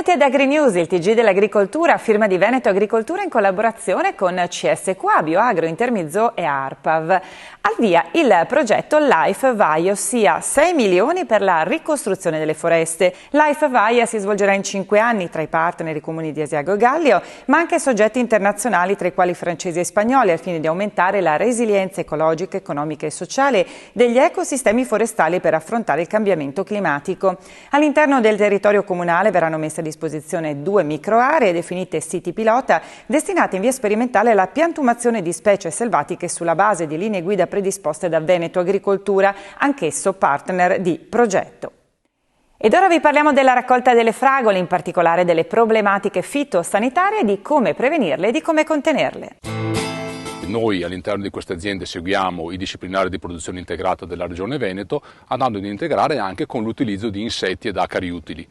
Benvenuti ad AgriNews, il TG dell'agricoltura a firma di Veneto Agricoltura in collaborazione con CSQA, Bioagro, Intermizzo e ARPAV. Al via il progetto Life VAIA, ossia 6 milioni per la ricostruzione delle foreste. Life VAIA si svolgerà in 5 anni tra i partner i comuni di Asiago e Gallio, ma anche soggetti internazionali tra i quali francesi e spagnoli, al fine di aumentare la resilienza ecologica, economica e sociale degli ecosistemi forestali per affrontare il cambiamento climatico. All'interno del territorio comunale verranno messe a disposizione 2 microaree definite siti pilota destinate in via sperimentale alla piantumazione di specie selvatiche sulla base di linee guida predisposte da Veneto Agricoltura, anch'esso partner di progetto. Ed ora vi parliamo della raccolta delle fragole, in particolare delle problematiche fitosanitarie, di come prevenirle e di come contenerle. Noi all'interno di queste aziende seguiamo i disciplinari di produzione integrata della Regione Veneto, andando ad integrare anche con l'utilizzo di insetti ed acari utili.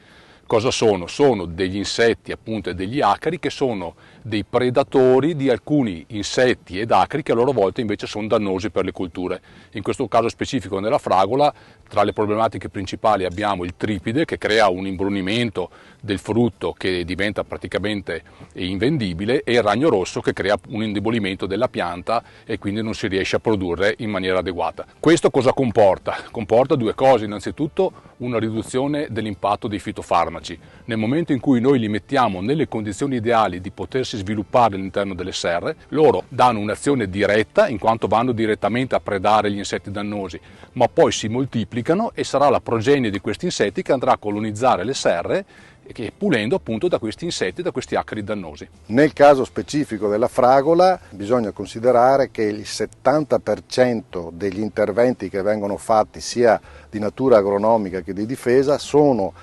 Cosa sono? Sono degli insetti appunto e degli acari che sono dei predatori di alcuni insetti ed acari che a loro volta invece sono dannosi per le colture. In questo caso specifico nella fragola, tra le problematiche principali abbiamo il tripide che crea un imbrunimento del frutto che diventa praticamente invendibile e il ragno rosso che crea un indebolimento della pianta e quindi non si riesce a produrre in maniera adeguata. Questo cosa comporta? Comporta due cose: innanzitutto una riduzione dell'impatto dei fitofarmaci. Nel momento in cui noi li mettiamo nelle condizioni ideali di potersi sviluppare all'interno delle serre, loro danno un'azione diretta in quanto vanno direttamente a predare gli insetti dannosi, ma poi si moltiplicano e sarà la progenie di questi insetti che andrà a colonizzare le serre, che pulendo appunto da questi insetti, da questi acari dannosi. Nel caso specifico della fragola bisogna considerare che il 70% degli interventi che vengono fatti sia di natura agronomica che di difesa sono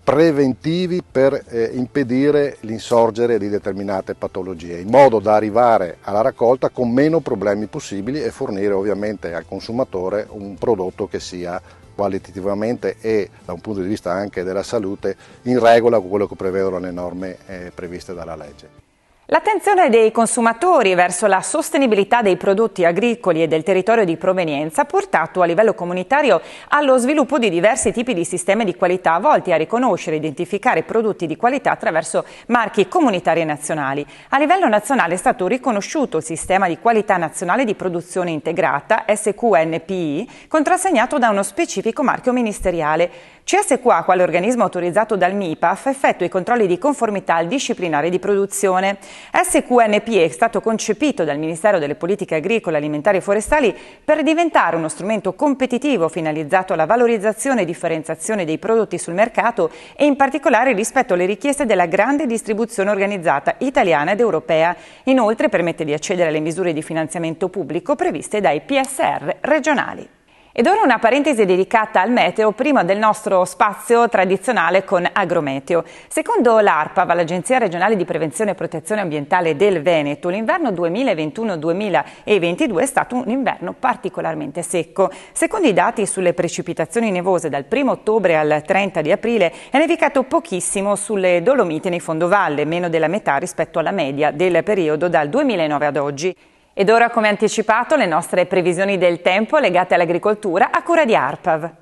preventivi per impedire l'insorgere di determinate patologie, in modo da arrivare alla raccolta con meno problemi possibili e fornire ovviamente al consumatore un prodotto che sia qualitativamente e da un punto di vista anche della salute in regola con quello che prevedono le norme previste dalla legge. L'attenzione dei consumatori verso la sostenibilità dei prodotti agricoli e del territorio di provenienza ha portato a livello comunitario allo sviluppo di diversi tipi di sistemi di qualità volti a riconoscere e identificare prodotti di qualità attraverso marchi comunitari e nazionali. A livello nazionale è stato riconosciuto il sistema di qualità nazionale di produzione integrata SQNPI, contrassegnato da uno specifico marchio ministeriale. CSQA, quale organismo autorizzato dal MIPAF, effettua i controlli di conformità al disciplinare di produzione. SQNP è stato concepito dal Ministero delle Politiche Agricole, Alimentari e Forestali per diventare uno strumento competitivo finalizzato alla valorizzazione e differenziazione dei prodotti sul mercato e in particolare rispetto alle richieste della grande distribuzione organizzata italiana ed europea. Inoltre permette di accedere alle misure di finanziamento pubblico previste dai PSR regionali. Ed ora una parentesi dedicata al meteo, prima del nostro spazio tradizionale con Agrometeo. Secondo l'ARPAV, l'Agenzia Regionale di Prevenzione e Protezione Ambientale del Veneto, l'inverno 2021-2022 è stato un inverno particolarmente secco. Secondo i dati sulle precipitazioni nevose dal 1 ottobre al 30 di aprile è nevicato pochissimo sulle Dolomiti e nei fondovalle, meno della metà rispetto alla media del periodo dal 2009 ad oggi. Ed ora, come anticipato, le nostre previsioni del tempo legate all'agricoltura a cura di ARPAV.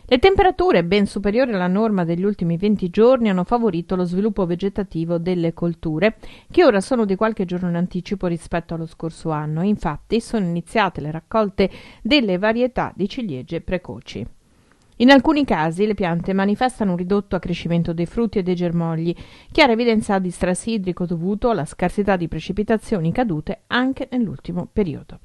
Le temperature ben superiori alla norma degli ultimi 20 giorni hanno favorito lo sviluppo vegetativo delle colture, che ora sono di qualche giorno in anticipo rispetto allo scorso anno. Infatti sono iniziate le raccolte delle varietà di ciliegie precoci. In alcuni casi le piante manifestano un ridotto accrescimento dei frutti e dei germogli, chiara evidenza di stress idrico dovuto alla scarsità di precipitazioni cadute anche nell'ultimo periodo.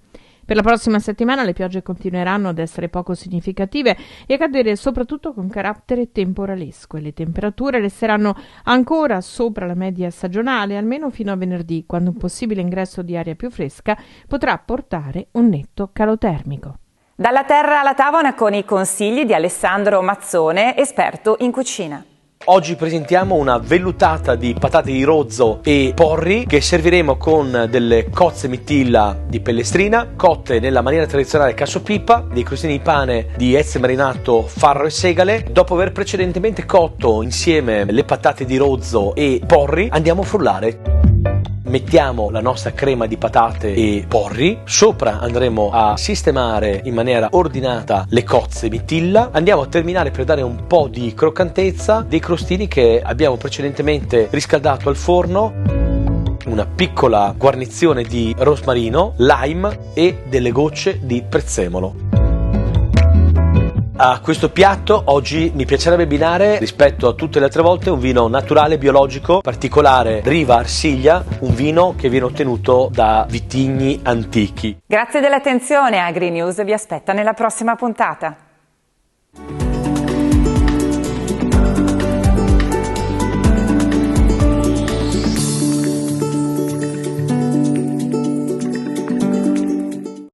Per la prossima settimana le piogge continueranno ad essere poco significative e a cadere soprattutto con carattere temporalesco e le temperature resteranno ancora sopra la media stagionale almeno fino a venerdì, quando un possibile ingresso di aria più fresca potrà portare un netto calo termico. Dalla terra alla tavola con i consigli di Alessandro Mazzone, esperto in cucina. Oggi presentiamo una vellutata di patate di rozzo e porri che serviremo con delle cozze mitilla di pellestrina cotte nella maniera tradizionale cassopipa, dei crostini di pane di ezze marinato, farro e segale. Dopo aver precedentemente cotto insieme le patate di rozzo e porri, andiamo a frullare. mettiamo la nostra crema di patate e porri, sopra andremo a sistemare in maniera ordinata le cozze mirtilla, andiamo a terminare per dare un po' di croccantezza dei crostini che abbiamo precedentemente riscaldato al forno, una piccola guarnizione di rosmarino, lime e delle gocce di prezzemolo. A questo piatto oggi mi piacerebbe abbinare, rispetto a tutte le altre volte, un vino naturale, biologico, particolare Riva Arsiglia, un vino che viene ottenuto da vitigni antichi. Grazie dell'attenzione, AgriNews vi aspetta nella prossima puntata.